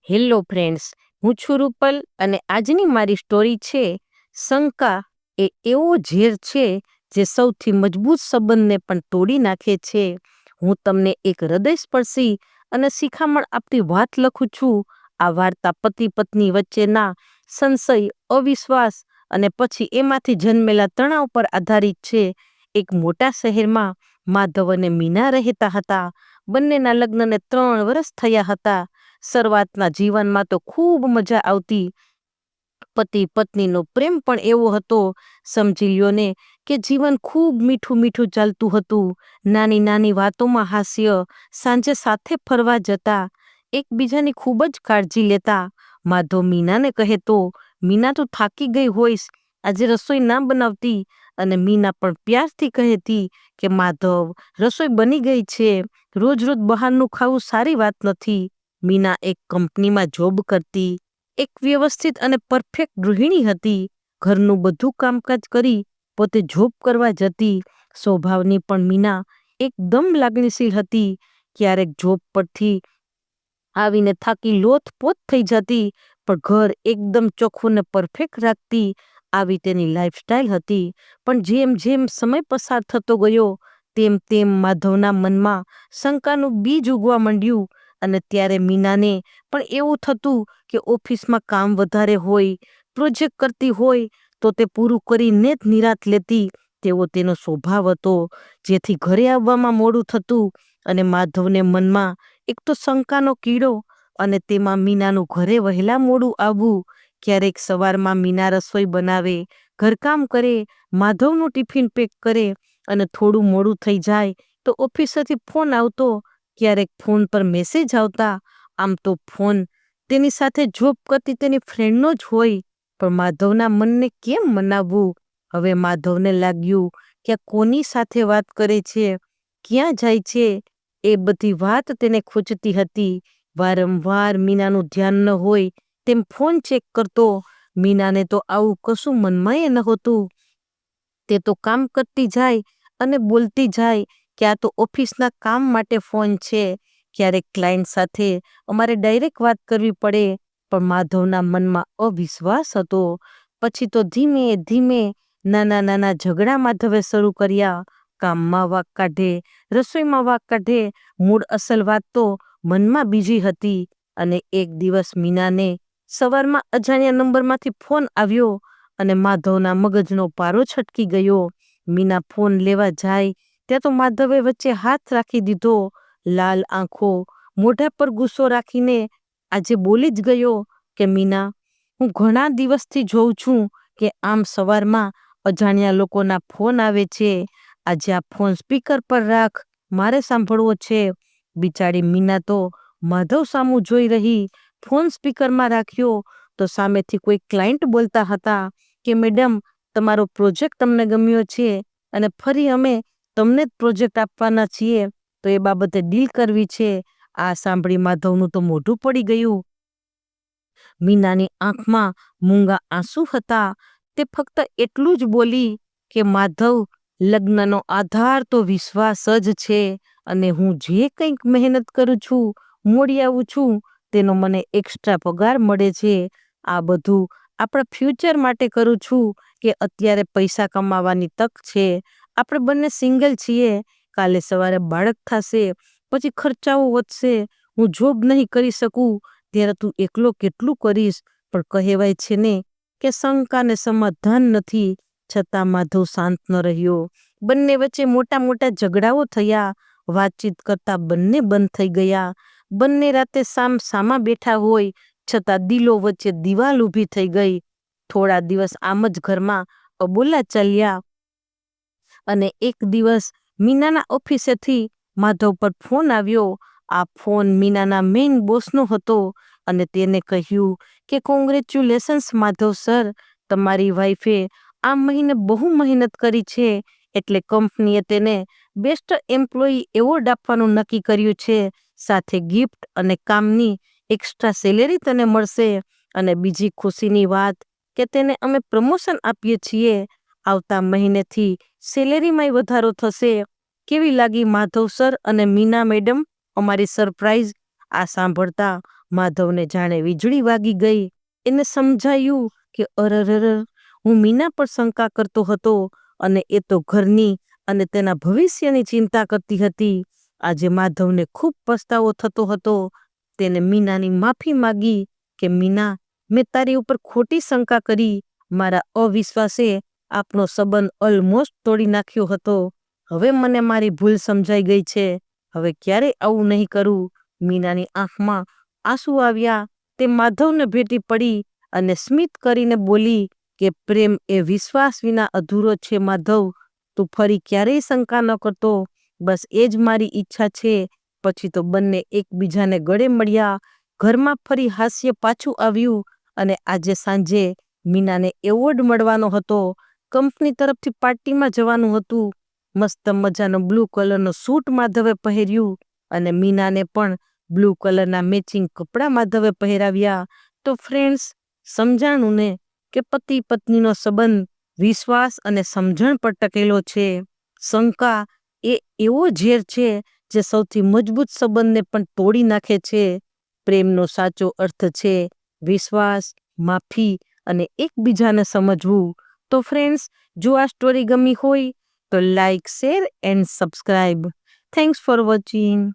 Hello friends, હું છું રૂપલ અને આજની મારી સ્ટોરી છે શંકા એ એવો ઝેર છે જે સૌથી મજબૂત સંબંધને પણ તોડી નાખે છે. હું તમને એક હૃદયસ્પર્શી અને શિખામણ આપતી વાત લખું છું. આ વાર્તા પતિ પત્ની વચ્ચેના સંશય, અવિશ્વાસ અને પછી એમાંથી જન્મેલા તણાવ પર આધારિત છે. એક મોટા શહેરમાં માધવ અને મીના રહેતા હતા. બંનેના લગ્નને 3 વર્ષ થયા હતા. શરૂઆતના જીવનમાં તો ખૂબ મજા આવતી. પતિ પત્નીનો પ્રેમ પણ એવો હતો, સમજી લ્યો ને, કે જીવન ખૂબ મીઠું મીઠું ચાલતું હતું. નાની નાની વાતોમાં હાસ્ય, સાંજે સાથે ફરવા જતા, એકબીજાની ખૂબ જ કાળજી લેતા. માધવ મીનાને કહે તો, મીના તું થાકી ગઈ હોઈશ, આજે રસોઈ ના બનાવતી. અને મીના પણ પ્યારથી કહેતી કે માધવ, રસોઈ બની ગઈ છે, રોજ રોજ બહારનું ખાવું સારી વાત નથી. મીના એક કંપનીમાં જોબ કરતી, એક વ્યવસ્થિત અને પરફેક્ટ ગૃહિણી હતી. ઘરનું બધું કામકાજ કરી પોતે જોબ કરવા જતી. સ્વભાવની પણ મીના એકદમ લાગણીશીલ હતી. ક્યારેક જોબ પરથી આવીને થાકી લોથપોથ થઈ જતી, પણ ઘર એકદમ ચોખ્ખું ને પરફેક્ટ રાખતી. આવી તેની લાઈફસ્ટાઈલ હતી. પણ જેમ જેમ સમય પસાર થતો ગયો તેમ તેમ માધવના મનમાં શંકાનું બીજ ઉગવા માંડ્યું. અને ત્યારે મીનાને પણ એવું થતું કે ઓફિસમાં કામ વધારે હોય, પ્રોજેક્ટ કરતી હોય તો તે પૂરું કરીને જ નિરાંત લેતી. તેવો તેનો સ્વભાવ હતો, જેથી ઘરે આવવામાં મોડું થતું. અને માધવને મનમાં એક તો શંકાનો કીડો, અને તેમાં મીનાનું ઘરે વહેલા મોડું આવવું. ક્યારેક સવારમાં મીના રસોઈ બનાવે, ઘરકામ કરે, માધવનું ટિફિન પેક કરે, અને થોડું મોડું થઈ જાય તો ઓફિસેથી ફોન આવતો. ક્યારેક ફોન પર મેસેજ આવતા. આમ તો ફોન તેની સાથે જોબ કરતી તેની ફ્રેન્ડનો જ હોય, પણ માધવના મનને કેમ મનાવવું? હવે માધવને લાગ્યું કે આ કોની સાથે વાત કરે છે, ક્યાં જાય છે, એ બધી વાત તેને ખૂંચતી હતી. વારંવાર મીનાનું ધ્યાન ન હોય તેમ ફોન ચેક કરતો. મીનાને તો આવું કશું મનમાંય નહોતું. તે તો કામ કરતી જાય અને બોલતી જાય કે આ તો ઓફિસના કામ માટે ફોન છે. ક્યારેક ક્લાયન્ટ સાથે અમારે ડાયરેક્ટ વાત કરવી પડે, પણ માધવના મનમાં અવિશ્વાસ હતો. પછી તો ધીમે ધીમે નાના નાના ઝઘડા માધવે શરૂ કર્યા. કામમાં વાક કાઢે, રસોઈમાં વાક કાઢે, મૂળ અસલ વાત તો મનમાં બીજી હતી. અને એક દિવસ મીનાને સવારમાં અજાણ્યા નંબરમાંથી ફોન આવ્યો અને માધવના મગજનો પારો છટકી ગયો. મીના ફોન લેવા જાય ત્યાં તો માધવે વચ્ચે હાથ રાખી દીધો. લાલ આંખો, મોઢા પર ગુસ્સો રાખીને આજે બોલી જ ગયો કે મીના, હું ઘણા દિવસથી જોઉં છું કે આમ સવારમાં અજાણ્યા લોકોના ફોન આવે છે. આજે આ ફોન સ્પીકર પર રાખ, મારે સાંભળવો છે. બિચારી મીના તો માધવ સામું જોઈ રહી. ફોન સ્પીકરમાં રાખ્યો તો સામેથી કોઈ ક્લાયન્ટ બોલતા હતા કે મેડમ, તમારો પ્રોજેક્ટ અમને ગમ્યો છે અને ફરી અમે તમને જ પ્રોજેક્ટ આપવાના છીએ, તો એ બાબતે ડીલ કરવી છે. આ સાંભળી માધવનું તો મોઢું પડી ગયું. મીનાની આંખમાં મૂંગા આંસુ હતા. તે ફક્ત એટલું જ બોલી કે માધવ, લગ્નનો આધાર તો વિશ્વાસ જ છે, અને હું જે કંઈક મહેનત કરું છું, મોડી આવું છું, તેનો મને એક્સ્ટ્રા પગાર મળે છે. આ બધું આપણા ફ્યુચર માટે કરું છું કે અત્યારે પૈસા કમાવાની તક છે. આપણે બંને સિંગલ છીએ. કાલે સવારે બાળક થશે, પછી ખર્ચાઓ વધશે. હું જોબ નહીં કરી શકું ત્યારે તું એકલો કેટલું કરીશ? પણ કહેવાય છે ને કે શંકાને સમાધાન નથી. છતાં માધવ શાંત ન રહ્યો. બંને વચ્ચે મોટા મોટા ઝઘડાઓ થયા. વાતચીત કરતા બંને બંધ થઈ ગયા. બંને રાતે સામા બેઠા હોય છતાં દિલો વચ્ચે દિવાલ ઊભી થઈ ગઈ. થોડા દિવસ આમ જ ઘરમાં અબોલા ચાલ્યા. અને એક દિવસ મીનાના ઓફિસેથી માધવ પર ફોન આવ્યો. આ ફોન મીનાના મેઇન બોસનો હતો અને તેને કહ્યું કે કોંગ્રેચ્યુલેશન્સ માધવ સર, તમારી વાઈફે આ મહિને બહુ મહેનત કરી છે, એટલે કંપનીએ તેને બેસ્ટ એમ્પ્લોયી એવોર્ડ આપવાનું નક્કી કર્યું છે. સાથે ગિફ્ટ અને કામની એક્સ્ટ્રા સેલેરી તને મળશે. અને બીજી ખુશીની વાત કે તેને અમે પ્રમોશન આપીએ છીએ. આવતા મહિનેથી સેલેરીમાંય વધારો થશે. કેવી લાગી માધવ સર અને મીના મેડમ અમારી સરપ્રાઈઝ? આ સાંભળતા માધવને જાણે વીજળી વાગી ગઈ. એને સમજાયું કે અરરર, હું મીના પર શંકા કરતો હતો અને એ તો ઘરની અને તેના ભવિષ્યની ચિંતા કરતી હતી. આજે માધવને ખૂબ પસ્તાવો થતો હતો. તેને મીનાની માફી માગી કે મીના, મેં તારી ઉપર ખોટી શંકા કરી. મારા અવિશ્વાસે આપણો સંબંધ ઓલમોસ્ટ તોડી નાખ્યો હતો. હવે મને મારી ભૂલ સમજાઈ ગઈ છે. હવે ક્યારેય આવું નહીં કરું. મીનાની આંખમાં આંસુ આવ્યા. તે માધવને ભેટી પડી અને સ્મિત કરીને બોલી કે પ્રેમ એ વિશ્વાસ વિના અધૂરો છે માધવ. તું ફરી ક્યારેય શંકા ન કરતો. બસ એ જ મારી ઈચ્છા છે. પછી તો બંને એકબીજાને ગળે મળ્યા. ઘરમાં ફરી હાસ્ય પાછું આવ્યું અને આજે સાંજે મીનાને એવોર્ડ મળવાનો હતો. કંપની તરફથી પાર્ટીમાં જવાનું હતું. મસ્ત મજાનો બ્લુ કલરનો સૂટ માધવે પહેર્યું અને મીનાને પણ બ્લુ કલરના મેચિંગ કપડાં માધવે પહેરાવ્યા. તો ફ્રેન્ડ્સ, સમજાણું ને કે પતિ પત્નીનો સંબંધ વિશ્વાસ અને સમજણ પર ટકેલો છે. શંકા એ એવો ઝેર છે જે સૌથી મજબૂત સંબંધને પણ તોડી નાખે છે. પ્રેમનો સાચો અર્થ છે વિશ્વાસ, માફી અને એકબીજાને સમજવું. તો ફ્રેન્ડ્સ, જો આ સ્ટોરી ગમી હોય તો like, share and subscribe. Thanks for watching.